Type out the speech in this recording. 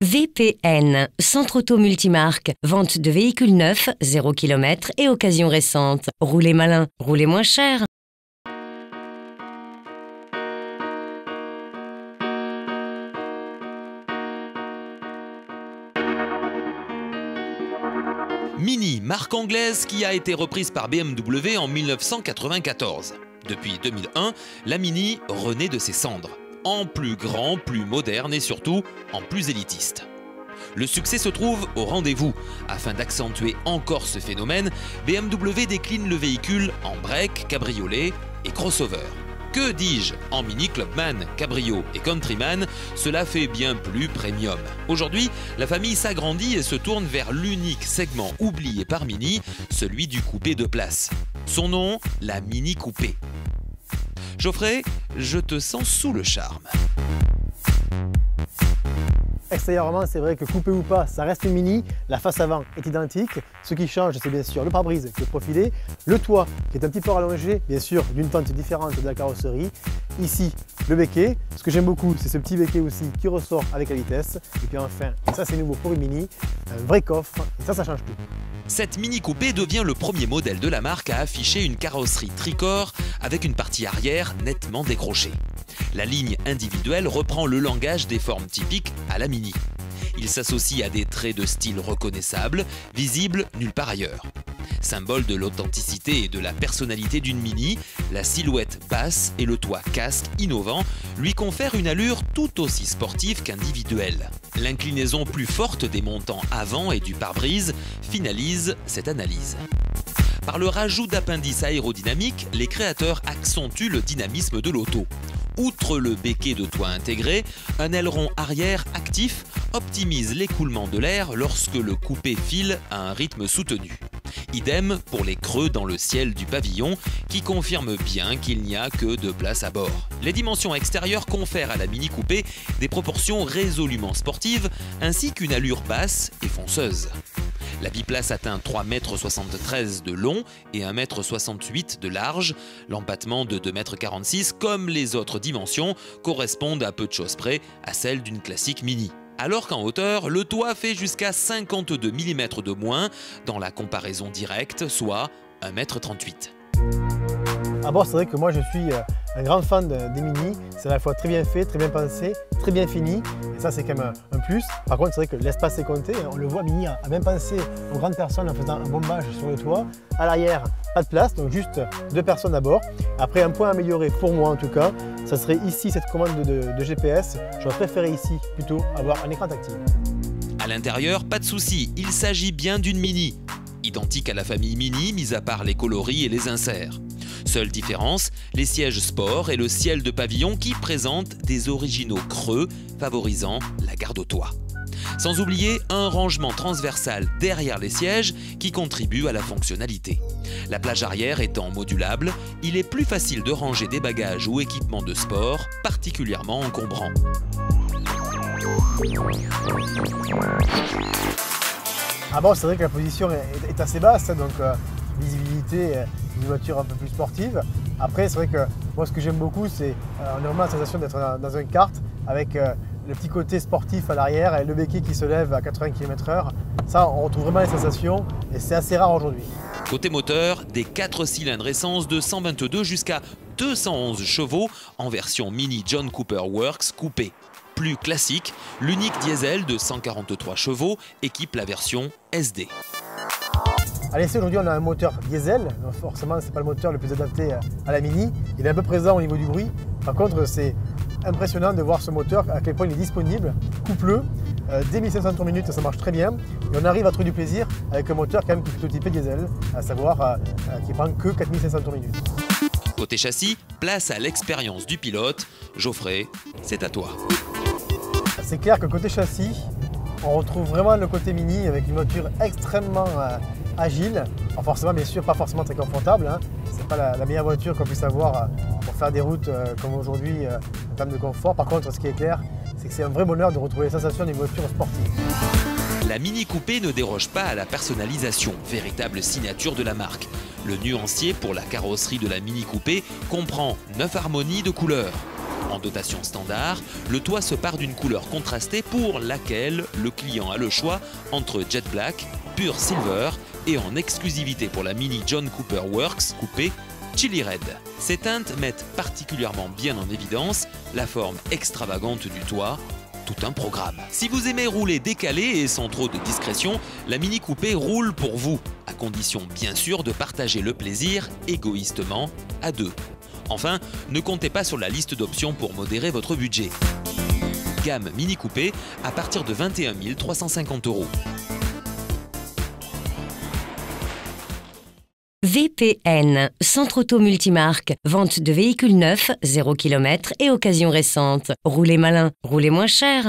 VPN, Centre Auto Multimarque, vente de véhicules neufs, 0 km et occasions récentes. Roulez malin, roulez moins cher. Mini, marque anglaise qui a été reprise par BMW en 1994. Depuis 2001, la Mini renaît de ses cendres, en plus grand, plus moderne et surtout en plus élitiste. Le succès se trouve au rendez-vous. Afin d'accentuer encore ce phénomène, BMW décline le véhicule en break, cabriolet et crossover. Que dis-je, en Mini Clubman, Cabrio et Countryman, cela fait bien plus premium. Aujourd'hui, la famille s'agrandit et se tourne vers l'unique segment oublié par Mini, celui du coupé de place. Son nom, la Mini Coupé. Geoffrey, je te sens sous le charme. Extérieurement, c'est vrai que coupé ou pas, ça reste une Mini. La face avant est identique. Ce qui change, c'est bien sûr le pare-brise qui est profilé, le toit qui est un petit peu rallongé, bien sûr d'une teinte différente de la carrosserie. Ici, le béquet. Ce que j'aime beaucoup, c'est ce petit béquet aussi qui ressort avec la vitesse. Et puis enfin, et ça c'est nouveau pour une Mini, un vrai coffre. Et ça change tout. Cette Mini Coupé devient le premier modèle de la marque à afficher une carrosserie tricorps avec une partie arrière nettement décrochée. La ligne individuelle reprend le langage des formes typiques à la Mini. Il s'associe à des traits de style reconnaissables, visibles nulle part ailleurs. Symbole de l'authenticité et de la personnalité d'une Mini, la silhouette basse et le toit casque innovant lui confèrent une allure tout aussi sportive qu'individuelle. L'inclinaison plus forte des montants avant et du pare-brise finalise cette analyse. Par le rajout d'appendices aérodynamiques, les créateurs accentuent le dynamisme de l'auto. Outre le béquet de toit intégré, un aileron arrière actif optimise l'écoulement de l'air lorsque le coupé file à un rythme soutenu. Idem pour les creux dans le ciel du pavillon qui confirment bien qu'il n'y a que 2 places à bord. Les dimensions extérieures confèrent à la Mini Coupé des proportions résolument sportives ainsi qu'une allure basse et fonceuse. La biplace atteint 3,73 m de long et 1,68 m de large. L'empattement de 2,46 m, comme les autres dimensions, correspondent à peu de choses près à celle d'une classique Mini. Alors qu'en hauteur, le toit fait jusqu'à 52 mm de moins dans la comparaison directe, soit 1,38 m. À bord, c'est vrai que moi je suis un grand fan des Mini. C'est à la fois très bien fait, très bien pensé, très bien fini. Et ça, c'est quand même un plus. Par contre, c'est vrai que l'espace est compté. On le voit, Mini a bien pensé aux grandes personnes en faisant un bombage sur le toit. À l'arrière, pas de place, donc juste 2 personnes à bord. Après, un point amélioré pour moi en tout cas, ça serait ici cette commande de GPS. J'aurais préféré ici plutôt avoir un écran tactile. À l'intérieur, pas de souci, il s'agit bien d'une Mini. Identique à la famille Mini, mis à part les coloris et les inserts. Seule différence, les sièges sport et le ciel de pavillon qui présentent des originaux creux favorisant la garde au toit. Sans oublier un rangement transversal derrière les sièges qui contribue à la fonctionnalité. La plage arrière étant modulable, il est plus facile de ranger des bagages ou équipements de sport particulièrement encombrants. À bord, c'est vrai que la position est assez basse, donc visibilité d'une voiture un peu plus sportive. Après, c'est vrai que moi, ce que j'aime beaucoup, c'est on a vraiment la sensation d'être dans un kart avec le petit côté sportif à l'arrière et le béquet qui se lève à 80 km/h. Ça, on retrouve vraiment les sensations et c'est assez rare aujourd'hui. Côté moteur, des 4 cylindres essence de 122 jusqu'à 211 chevaux en version Mini John Cooper Works coupé. Plus classique, l'unique diesel de 143 chevaux équipe la version SD. À l'essai, aujourd'hui, on a un moteur diesel, donc forcément, ce n'est pas le moteur le plus adapté à la Mini. Il est un peu présent au niveau du bruit. Par contre, c'est impressionnant de voir ce moteur, à quel point il est disponible, coupleux. Dès 1500 tours-minutes, ça marche très bien. Et on arrive à trouver du plaisir avec un moteur quand même qui est plutôt typé diesel, à savoir qui prend que 4500 tours-minutes. Côté châssis, place à l'expérience du pilote. Geoffrey, c'est à toi. C'est clair que côté châssis, on retrouve vraiment le côté Mini avec une voiture extrêmement agile. Alors forcément, bien sûr, pas forcément très confortable. Hein. C'est pas la meilleure voiture qu'on puisse avoir pour faire des routes comme aujourd'hui en termes de confort. Par contre, ce qui est clair, c'est que c'est un vrai bonheur de retrouver les sensations d'une voiture sportive. La Mini Coupé ne déroge pas à la personnalisation, véritable signature de la marque. Le nuancier pour la carrosserie de la Mini Coupé comprend 9 harmonies de couleurs. En dotation standard, le toit se part d'une couleur contrastée pour laquelle le client a le choix entre Jet Black, Pure Silver et en exclusivité pour la Mini John Cooper Works coupé Chili Red. Ces teintes mettent particulièrement bien en évidence la forme extravagante du toit, tout un programme. Si vous aimez rouler décalé et sans trop de discrétion, la Mini Coupé roule pour vous, à condition bien sûr de partager le plaisir égoïstement à deux. Enfin, ne comptez pas sur la liste d'options pour modérer votre budget. Gamme Mini Coupé à partir de 21 350 €. VPN, Centre Auto Multimarque, vente de véhicules neufs, 0 km et occasion récente. Roulez malin, roulez moins cher.